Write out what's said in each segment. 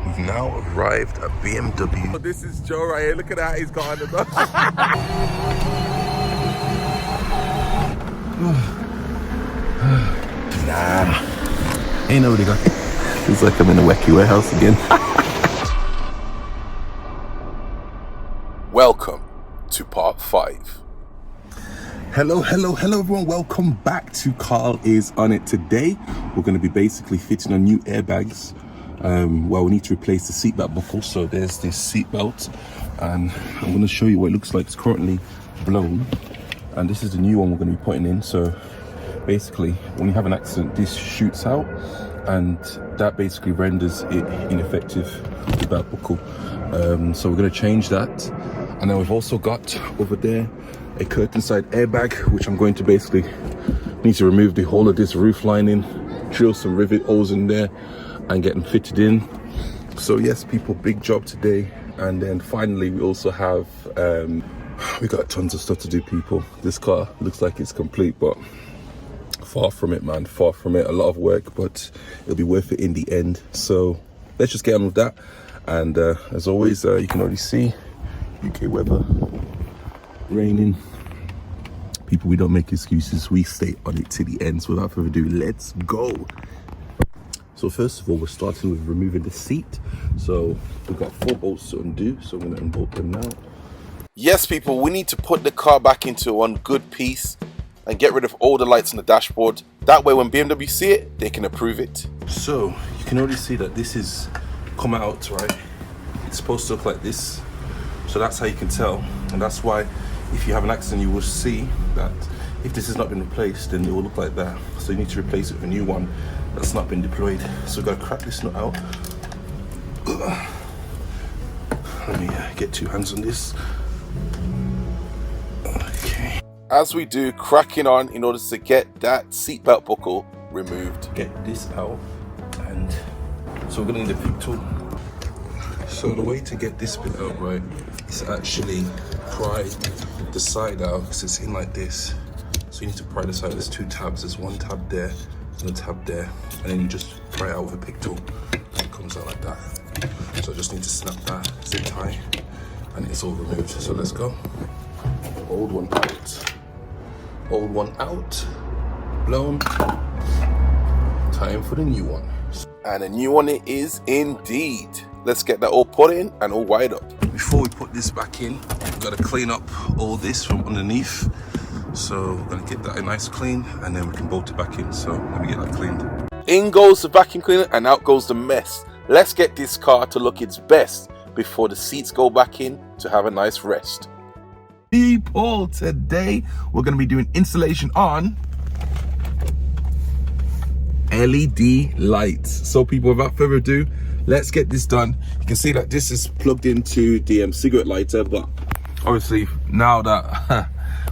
We've now arrived at BMW. Oh, this is Joe right here. Look at that. He's got on the Nah. Ain't nobody got it. Feels like I'm in a wacky warehouse again. Welcome to part 5. Hello everyone. Welcome back to Carl is on it. Today we're going to be basically fitting on new airbags. Well, we need to replace the seatbelt buckle, so there's this seatbelt, and I'm going to show you what it looks like. It's currently blown, and this is the new one we're going to be putting in. So basically, when you have an accident, this shoots out, and that basically renders it ineffective, the belt buckle. So we're going to change that, and then we've also got over there a curtain side airbag, which I'm going to basically need to remove the whole of this roof lining, drill some rivet holes in there, and get them fitted in. So yes, people, big job today. And then finally, we also have we got tons of stuff to do, people. This car looks like it's complete, but far from it, man, far from it. A lot of work, but it'll be worth it in the end. So let's just get on with that. And as always, you can already see UK weather, raining. People, we don't make excuses, we stay on it to the end. So without further ado, let's go. So first of all, we're starting with removing the seat. So we've got 4 bolts to undo, so I'm going to unbolt them now. Yes, people, we need to put the car back into one good piece and get rid of all the lights on the dashboard. That way, when BMW see it, they can approve it. So you can already see that this is come out, right? It's supposed to look like this. So that's how you can tell. And that's why if you have an accident, you will see that if this has not been replaced, then it will look like that. So you need to replace it with a new one that's not been deployed. So we've got to crack this nut out. Let me get 2 hands on this. Okay. As we do, cracking on in order to get that seatbelt buckle removed. Get this out, and so we're gonna need a pick tool. So the way to get this bit out, right, is actually pry the side out, because it's in like this. So you need to pry the side. There's 2 tabs. There's 1 tab there, and a tab there, and then you just pry it out with a pick tool. It comes out like that. So I just need to snap that zip tie, and it's all removed. So let's go. Old one out. Old one out. Blown. Time for the new one. And a new one it is indeed. Let's get that all put in and all wired up. Before we put this back in, we've got to clean up all this from underneath. So we're going to get that a nice clean, and then we can bolt it back in. So let me get that cleaned. In goes the vacuum cleaner and out goes the mess. Let's get this car to look its best before the seats go back in to have a nice rest. People, today we're going to be doing installation on LED lights. So people, without further ado, let's get this done. You can see that this is plugged into the cigarette lighter, but obviously now that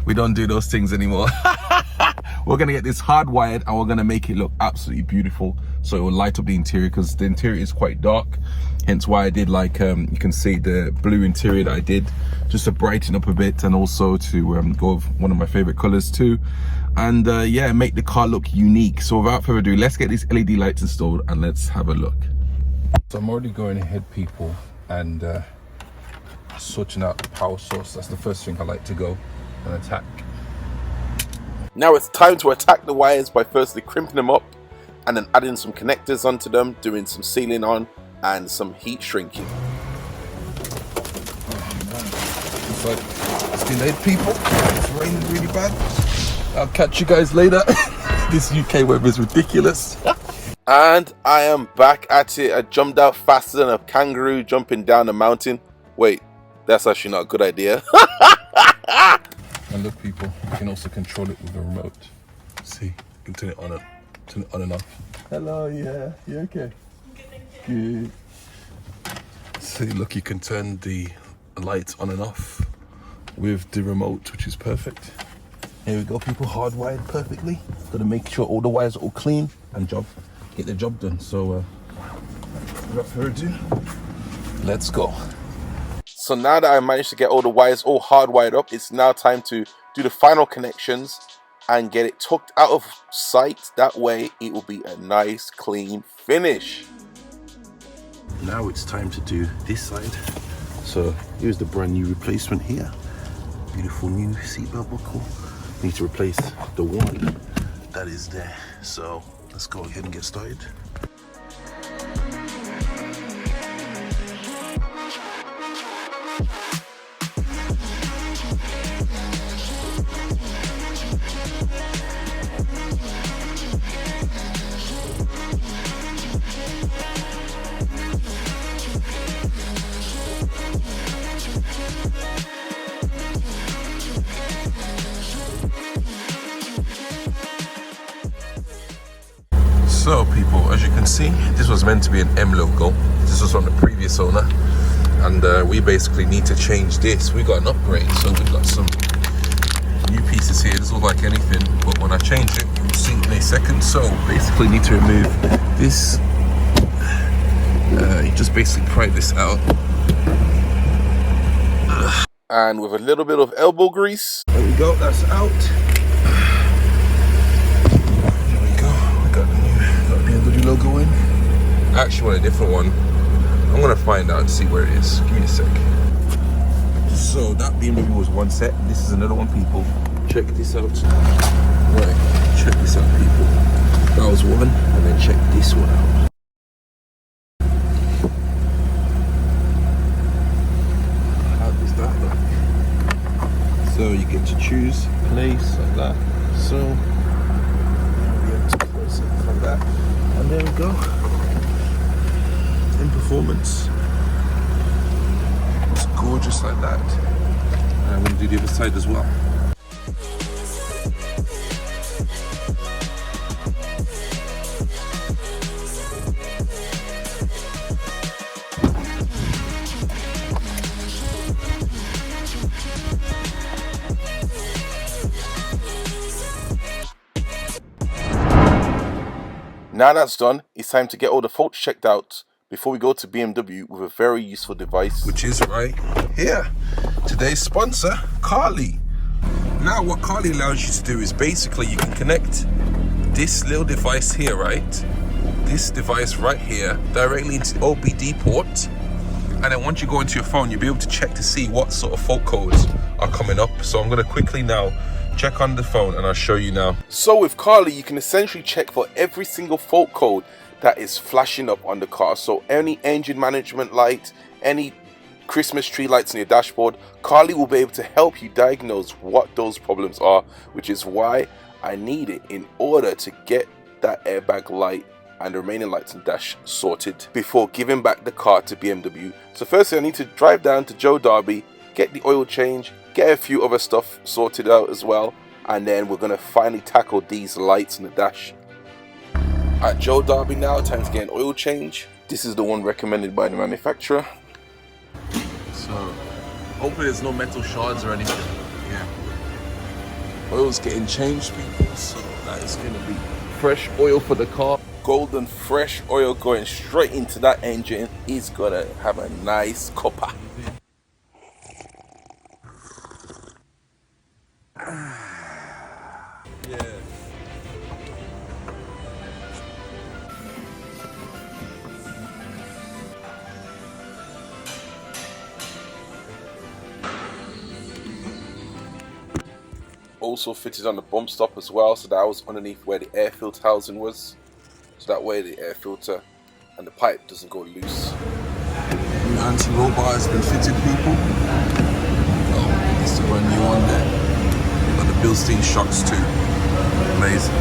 we don't do those things anymore, we're gonna get this hardwired and we're gonna make it look absolutely beautiful, so it will light up the interior, because the interior is quite dark. Hence why I did, like, you can see the blue interior that I did, just to brighten up a bit, and also to go with one of my favorite colors too, and yeah, make the car look unique. So without further ado, let's get these LED lights installed and let's have a look. So I'm already going ahead, people, and sorting out the power source. That's the first thing I like to go and attack. Now it's time to attack the wires by firstly crimping them up, and then adding some connectors onto them, doing some sealing on and some heat shrinking. It's like it's delayed, people. It's raining really bad. I'll catch you guys later. This UK weather is ridiculous. And I am back at it. I jumped out faster than a kangaroo jumping down a mountain. Wait, that's actually not a good idea. And look, people, you can also control it with a remote. See, you can turn it on and off. Hello, yeah, you okay? Good. See, look, you can turn the lights on and off with the remote, which is perfect. Here we go, people, hardwired perfectly. Got to make sure all the wires are all clean and get the job done. So without further ado, let's go. So now that I managed to get all the wires all hardwired up, it's now time to do the final connections and get it tucked out of sight. That way it will be a nice clean finish. Now it's time to do this side. So here's the brand new replacement here. Beautiful new seatbelt buckle. Need to replace the one that is there. So let's go ahead and get started. So people, as you can see, this was meant to be an M logo. This was from the previous owner, and we basically need to change this. We got an upgrade, so we've got some new pieces here. This looks like anything, but when I change it, you'll see in a second. So basically need to remove this. You just basically pry this out, and with a little bit of elbow grease, there we go, that's out. BMW logo in. I actually want a different one. I'm gonna find out and see where it is. Give me a sec. So that BMW was one set. This is another one, people. Check this out. Right, check this out, people. That was one, and then check this one out. How does that look? So you get to choose place like that. So we have to place it like that. And there we go, in performance. It's gorgeous like that. And I'm going to do the other side as well. Now that's done, it's time to get all the faults checked out before we go to BMW with a very useful device, which is right here. Today's sponsor, Carli. Now what Carli allows you to do is basically you can connect this little device here, right? This device right here directly into the OBD port. And then once you go into your phone, you'll be able to check to see what sort of fault codes are coming up. So I'm gonna quickly now check on the phone and I'll show you now. So with Carli, you can essentially check for every single fault code that is flashing up on the car. So any engine management light, any Christmas tree lights on your dashboard, Carli will be able to help you diagnose what those problems are, which is why I need it in order to get that airbag light and the remaining lights and dash sorted before giving back the car to BMW. So firstly, I need to drive down to Joe Derby, get the oil change, get a few other stuff sorted out as well, and then we're gonna finally tackle these lights in the dash. At Joe Derby now, time to get an oil change. This is the one recommended by the manufacturer. So hopefully there's no metal shards or anything. Yeah, oil's getting changed, people, so that is gonna be fresh oil for the car. Golden fresh oil going straight into that engine is gonna have a nice copper. Yeah. Also fitted on the bump stop as well, so that was underneath where the air filter housing was. So that way the air filter and the pipe doesn't go loose. New anti-roll bar has been fitted, people. Oh, this is a brand new one there. Got the Bilstein shocks too. Amazing.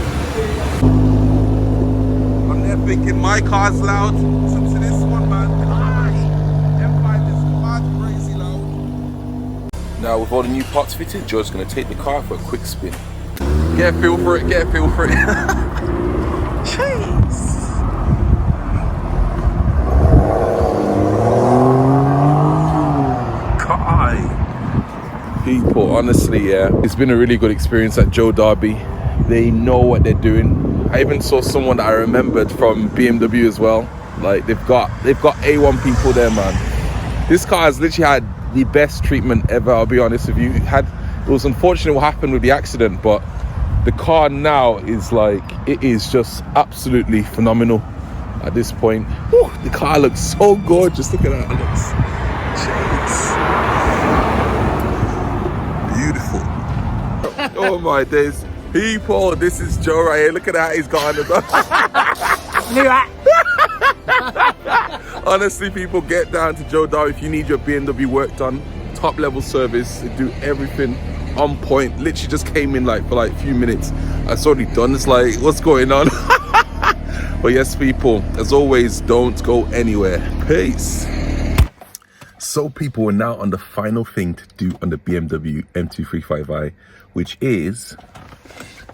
I'm there thinking my car's loud. Listen to this one, man. M5 is mad crazy loud. Now with all the new parts fitted, Joe's gonna take the car for a quick spin. Get a feel for it, get a feel for it. Jeez. People, honestly, yeah, it's been a really good experience at Joe Derby. They know what they're doing. I even saw someone that I remembered from BMW as well. Like they've got A1 people there, man. This car has literally had the best treatment ever, I'll be honest with you. It was unfortunate what happened with the accident, but the car now is like, it is just absolutely phenomenal. at this point. Whew, the car looks so gorgeous. Look at that. It looks beautiful. Oh my days. People, this is Joe right here. Look at that. He's got on the Honestly, people, get down to Joe Dar if you need your BMW work done. Top level service. They do everything on point. Literally just came in for a few minutes. It's already done. It's like, what's going on? But yes, people, as always, don't go anywhere. Peace. So people, we're now on the final thing to do on the BMW M235i, which is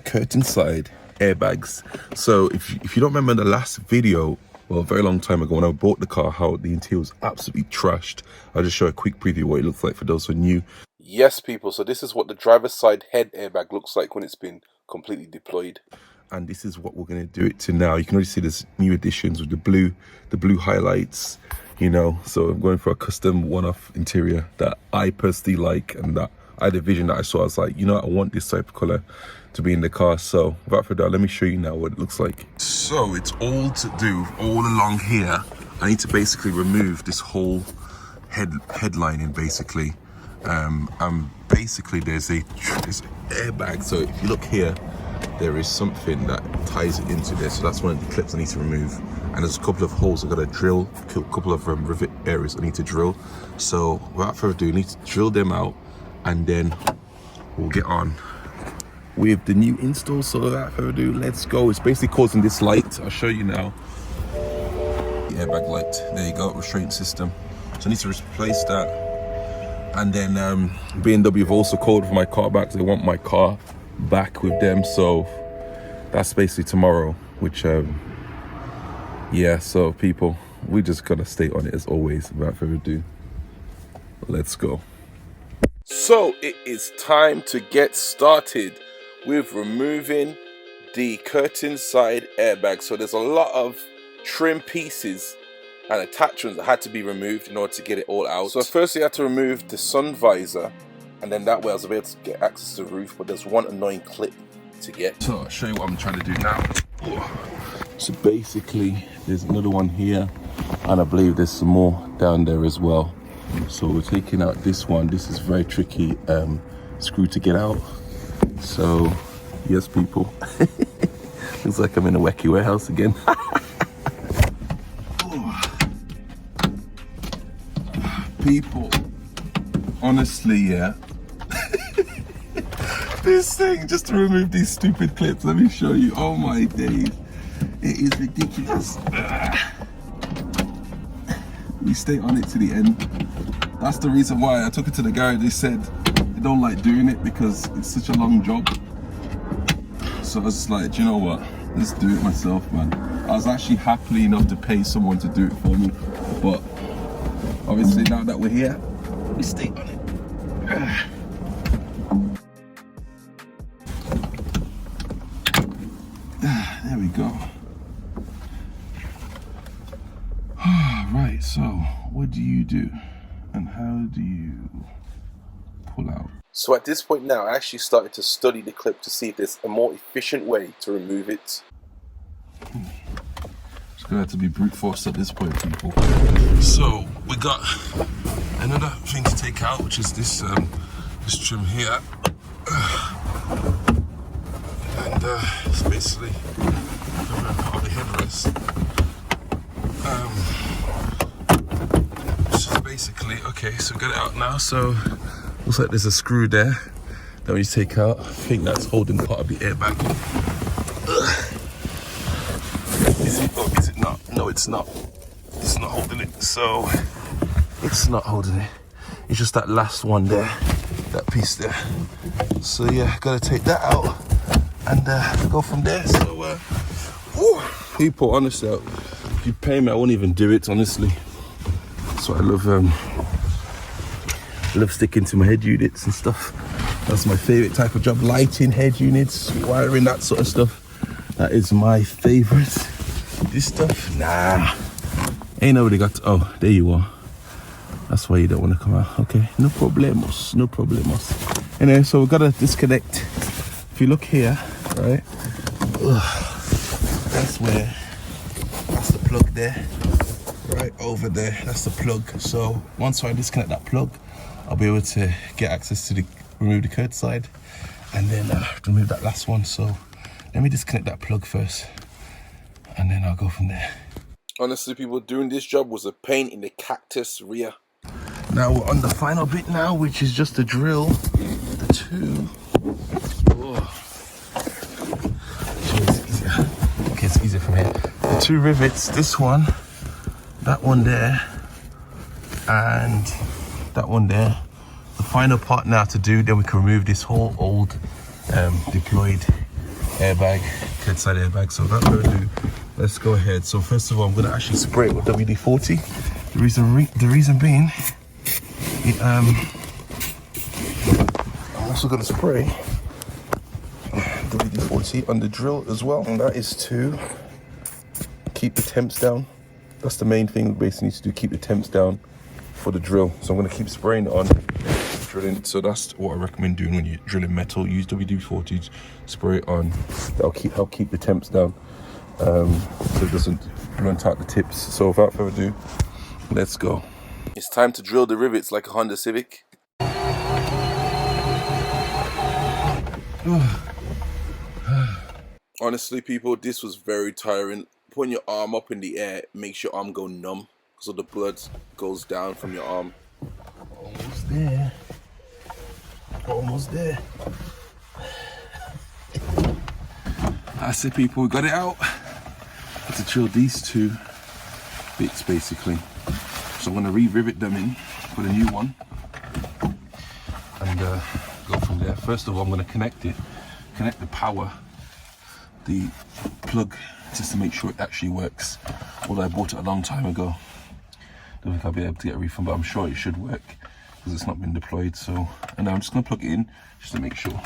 curtain side airbags. So if you don't remember the last video, well, a very long time ago when I bought the car, how the interior was absolutely trashed. I'll just show a quick preview of what it looks like for those who are new. Yes, people, so this is what the driver's side head airbag looks like when it's been completely deployed. And this is what we're going to do it to now. You can already see there's new additions with the blue highlights, you know. So I'm going for a custom one-off interior that I personally like, and that I had a vision that I saw. I was like, you know, I want this type of color to be in the car. So without further ado, let me show you now what it looks like. So it's all to do all along here. I need to basically remove this whole headlining basically. And basically there's airbag. So if you look here, there is something that ties it into there. So that's one of the clips I need to remove. And there's a couple of holes I've got to drill, a couple of rivet areas I need to drill. So without further ado, I need to drill them out, and then we'll get on with the new install. So without further ado, let's go. It's basically causing this light. I'll show you now. The airbag light, there you go, restraint system. So I need to replace that. And then BMW have also called for my car back. They want my car back with them, so that's basically tomorrow, which yeah, so people, we just gotta stay on it as always. Without further ado, let's go. So it is time to get started with removing the curtain side airbag. So there's a lot of trim pieces and attachments that had to be removed in order to get it all out. So first you had to remove the sun visor, and then that way I was able to get access to the roof, but there's one annoying clip to get. So I'll show you what I'm trying to do now. So basically there's another one here, and I believe there's some more down there as well. So we're taking out this one. This is very tricky screw to get out. So yes, people, looks like I'm in a wacky warehouse again. People, honestly, yeah. This thing, just to remove these stupid clips, let me show you. Oh my days, it is ridiculous. We stay on it to the end. That's the reason why I took it to the garage. They said they don't like doing it because it's such a long job. So I was just like, do you know what? Let's do it myself, man. I was actually happy enough to pay someone to do it for me, but obviously now that we're here, we stay on it. There we go. Right, so what do you do and how do you pull out? So at this point now, I actually started to study the clip to see if there's a more efficient way to remove it. It's gonna have to be brute force at this point, people. So we got another thing to take out, which is this this trim here, and it's basically covering part of the headrest. Which is basically okay. So get it out now. So looks like there's a screw there that we take out. I think that's holding part of the airbag. Is it? Oh, is it not? No, it's not. It's not holding it. So it's not holding it. It's just that last one there, that piece there. So yeah, gotta take that out and go from there. So people, honestly, if you pay me, I won't even do it. Honestly, so I love sticking to my head units and stuff. That's my favorite type of job. Lighting, head units, wiring, that sort of stuff. That is my favorite. This stuff, nah, ain't nobody got to, oh, there you are. That's why you don't want to come out. Okay, no problemos, no problemos. Anyway, so we've got to disconnect. If you look here, right, that's the plug there, right over there. That's the plug. So once I disconnect that plug, I'll be able to get access to remove the curd side, and then remove that last one. So let me disconnect that plug first, and then I'll go from there. Honestly, people, doing this job was a pain in the cactus rear. Now we're on the final bit now, which is just to drill the two. Oh. Okay, it's easier from here. The two rivets, this one, that one there, and that one there. The final part now to do, then we can remove this whole old deployed airbag, curd side airbag. So without further ado, let's go ahead. So first of all, I'm going to actually spray it with WD-40. The reason being, I'm also going to spray WD-40 on the drill as well, and that is to keep the temps down. That's the main thing we basically need to do, keep the temps down for the drill. So I'm going to keep spraying it on drilling. So that's what I recommend doing when you're drilling metal. Use WD-40, spray it on. That'll help keep the temps down, so it doesn't blunt out the tips. So without further ado, let's go. It's time to drill the rivets like a Honda Civic. Honestly, people, this was very tiring. Putting your arm up in the air makes your arm go numb, so the blood goes down from your arm. Almost there. Almost there. That's it, people. We got it out. Have to drill these two bits basically. So I'm going to re-rivet them in for the new one and go from there. First of all, I'm going to connect the power, the plug, just to make sure it actually works. Although I bought it a long time ago, don't think I'll be able to get a refund, but I'm sure it should work because it's not been deployed. So, and now I'm just going to plug it in just to make sure,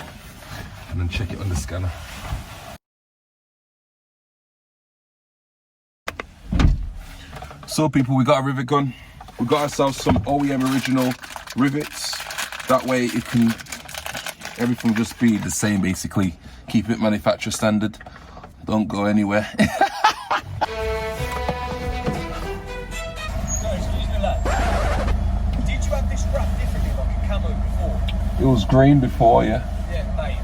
and then check it on the scanner. So people, we got a rivet gun. We got ourselves some OEM original rivets. That way it can, everything will just be the same basically. Keep it manufacturer standard. Don't go anywhere. Excuse me, lad. Did you have this wrap differently, like a camo before? It was green before, yeah. Yeah, mate,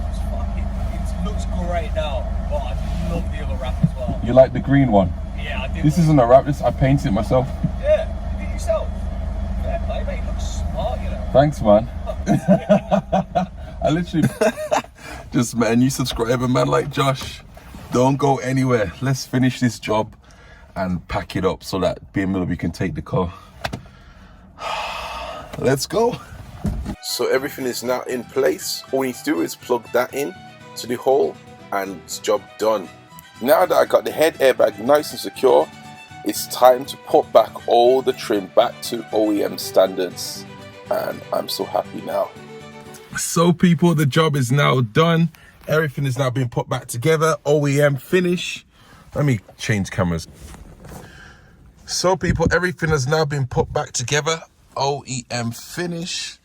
it looks great now, but I love the other wrap as well. You like the green one? Yeah, I do. This isn't a wrap, I painted it myself. Yeah, you did it yourself. Fair play, mate, it looks smart, you know. Thanks, man. I literally just met a new subscriber, man, like Josh. Don't go anywhere. Let's finish this job and pack it up so that BMW can take the car. Let's go. So everything is now in place. All we need to do is plug that in to the hole and it's job done. Now that I got the head airbag nice and secure, it's time to put back all the trim back to OEM standards. And I'm so happy now. So people, the job is now done. Everything is now being put back together. OEM finish. Let me change cameras. So people, everything has now been put back together. OEM finish.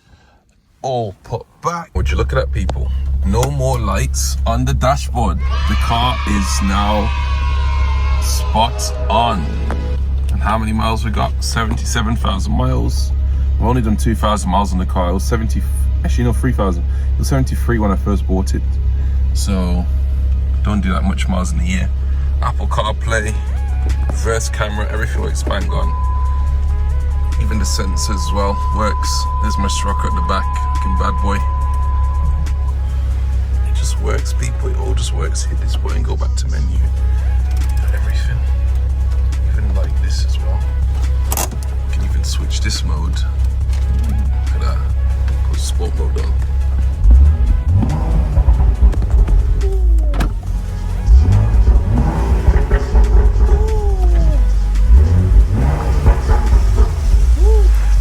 All put back. What you looking at, people? No more lights on the dashboard. The car is now spot on. And how many miles we got? 77,000 miles. We've only done 2,000 miles on the car. It was 70, actually no, 3,000. It was 73 when I first bought it. So don't do that much miles in a year. Apple CarPlay, reverse camera, everything works bang on. Even the sensors as well works. There's my stroker at the back, looking bad boy. It just works, people. It all just works. Hit this button, go back to menu. Everything. Even like this as well. You can even switch this mode. Look at that. Put sport mode on.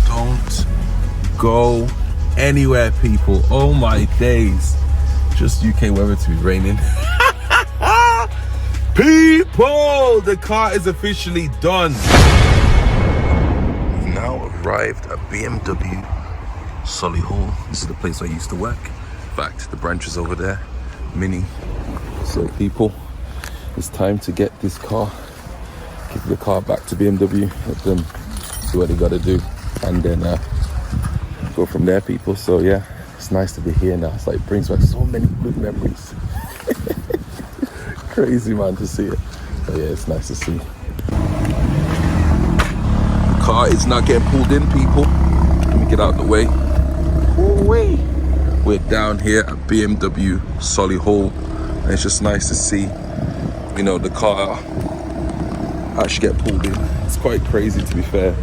Don't go anywhere, people. Oh my days. Just UK weather to be raining. People, the car is officially done. We've now arrived at BMW Solihull. This is the place I used to work. In fact, the branch is over there. Mini. So people, it's time to get this car give the car back to BMW, let them do what they gotta do, and then go from there, people. So yeah, it's nice to be here now. It's like, it brings back so many good memories. Crazy, man, to see it. But yeah, it's nice to see. The car is not getting pulled in, people. Let me get out of the way. Ooh-wee. We're down here at BMW Solihull, and it's just nice to see, you know, the car actually get pulled in. It's quite crazy, to be fair.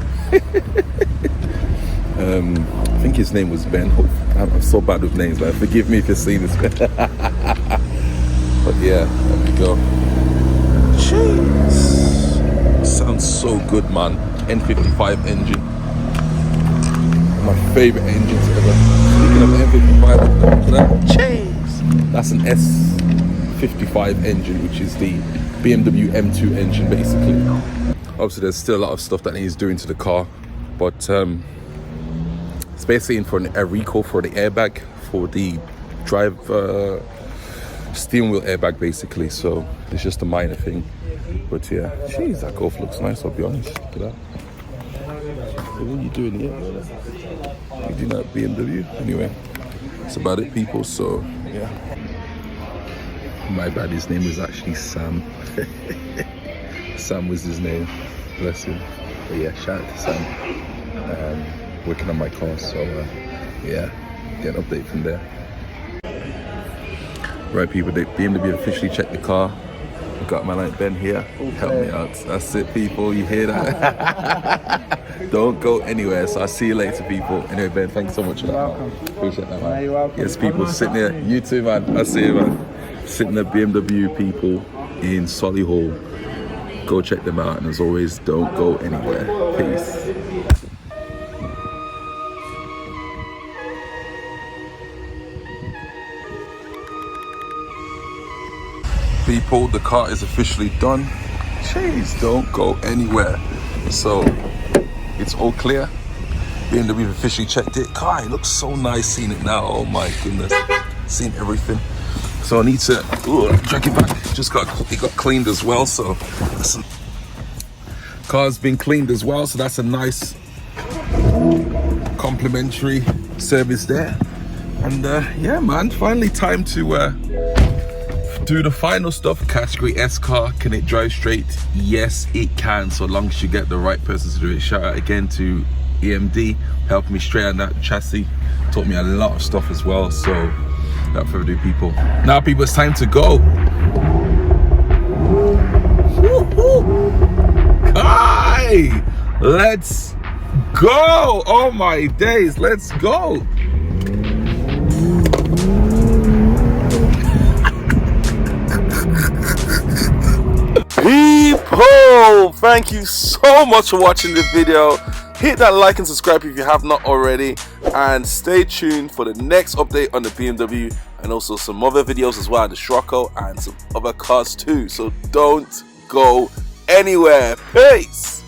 I think his name was Ben. I'm so bad with names, man. Forgive me if you're seeing this. But yeah, there we go. Jeez. Sounds so good, man. N55 engine. My favorite engines ever. Speaking of N55, look at that. Jeez. That's an S55 engine, which is the BMW M2 engine, basically. Obviously, there's still a lot of stuff that needs doing to the car, but it's basically for a recall for the airbag, for the steering wheel airbag, basically. So it's just a minor thing, but yeah, jeez, that Golf looks nice, I'll be honest. Look at that. So what are you doing here? You doing that BMW? Anyway, that's about it, people. So yeah, my bad, his name was actually Sam. Sam was his name, bless him. But yeah, shout out to Sam, working on my car. So yeah, get an update from there. Right, people, the BMW officially checked the car. I've got my like Ben here, help me out. That's it, people, you hear that? Don't go anywhere. So I'll see you later, people. Anyway, Ben, thanks so much for that. Welcome. Appreciate that, man. You're welcome. Yes, people, sitting there. You too, man. I see you, man. Sitting there, BMW people in Solihull. Go check them out, and as always, don't go anywhere. Peace. People, the car is officially done. Jeez, don't go anywhere. So it's all clear. BMW officially checked it. Car, it looks so nice seeing it now. Oh my goodness, seeing everything. So I need to drag it back. It got cleaned as well. So car's been cleaned as well. So that's a nice complimentary service there. And yeah, man, finally time to do the final stuff. Category S car, can it drive straight? Yes, it can, so long as you get the right person to do it. Shout out again to EMD, helping me straight on that chassis, taught me a lot of stuff as well. So without further ado, people, now people, it's time to go. Hi, let's go. Oh my days, let's go. People, thank you so much for watching the video. Hit that like and subscribe if you have not already, and stay tuned for the next update on the BMW, and also some other videos as well, the Scirocco and some other cars too. So don't go anywhere. Peace.